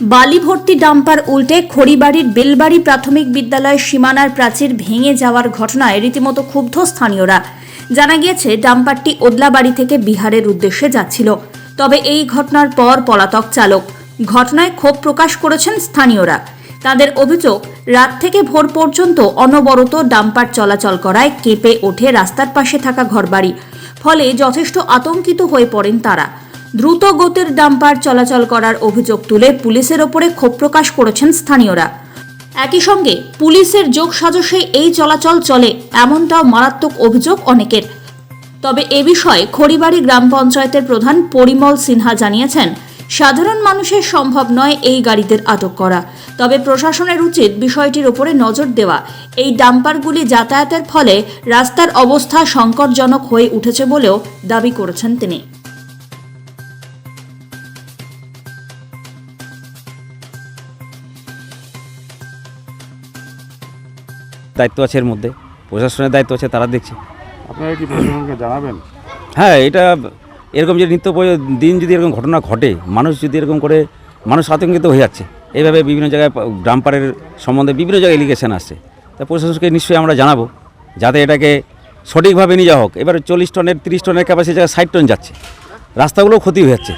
বালি ভর্তি ডাম্পার উল্টে খড়িবাড়ির বেলবাড়ি প্রাথমিক বিদ্যালয়ের সীমানার প্রাচীর ভেঙে যাওয়ার ঘটনায় রীতিমতো ক্ষুব্ধ স্থানীয়রা। জানা গিয়েছে ডাম্পারটি ওদলাবাড়ি থেকে বিহারের উদ্দেশ্যে যাচ্ছিল। তবে এই ঘটনার পর পলাতক চালক। ঘটনায় ক্ষোভ প্রকাশ করেছেন স্থানীয়রা। তাদের অভিযোগ, রাত থেকে ভোর পর্যন্ত অনবরত ডাম্পার চলাচল করায় কেঁপে ওঠে রাস্তার পাশে থাকা ঘরবাড়ি। ফলে যথেষ্ট আতঙ্কিত হয়ে পড়েন তারা। দ্রুত গতির ডাম্পার চলাচল করার অভিযোগ তুলে পুলিশের ওপরে ক্ষোভ প্রকাশ করেছেন স্থানীয়রা। একই সঙ্গে পুলিশের যোগসাজশে এই চলাচল চলে এমনটাও মারাত্মক অভিযোগ অনেকের। তবে এ বিষয়ে খড়িবাড়ি গ্রাম পঞ্চায়েতের প্রধান পরিমল সিনহা জানিয়েছেন, সাধারণ মানুষের সম্ভব নয় এই গাড়িদের আটক করা। তবে প্রশাসনের উচিত বিষয়টির উপরে নজর দেওয়া। এই ডাম্পারগুলি যাতায়াতের ফলে রাস্তার অবস্থা সংকটজনক হয়ে উঠেছে বলেও দাবি করেছেন তিনি। দায়িত্ব আছে, এর মধ্যে প্রশাসনের দায়িত্ব আছে, তারা দেখছে। আপনারা কি প্রশাসনকে জানাবেন? হ্যাঁ, এটা এরকম যে নিত্য দিন যদি এরকম ঘটনা ঘটে, মানুষ যদি এরকম করে মানুষ আতঙ্কিত হয়ে যাচ্ছে, এইভাবে বিভিন্ন জায়গায় ডাম্পারের সম্বন্ধে বিভিন্ন জায়গায় এলিগেশন আসছে, তা প্রশাসনকে নিশ্চয়ই আমরা জানাবো যাতে এটাকে সঠিকভাবে নিয়ে যাওয়া হোক। এবার 40 টনের 30 টনের ক্যাপাসিটি জায়গায় 60 টন যাচ্ছে, রাস্তাগুলোও ক্ষতি হয়ে যাচ্ছে।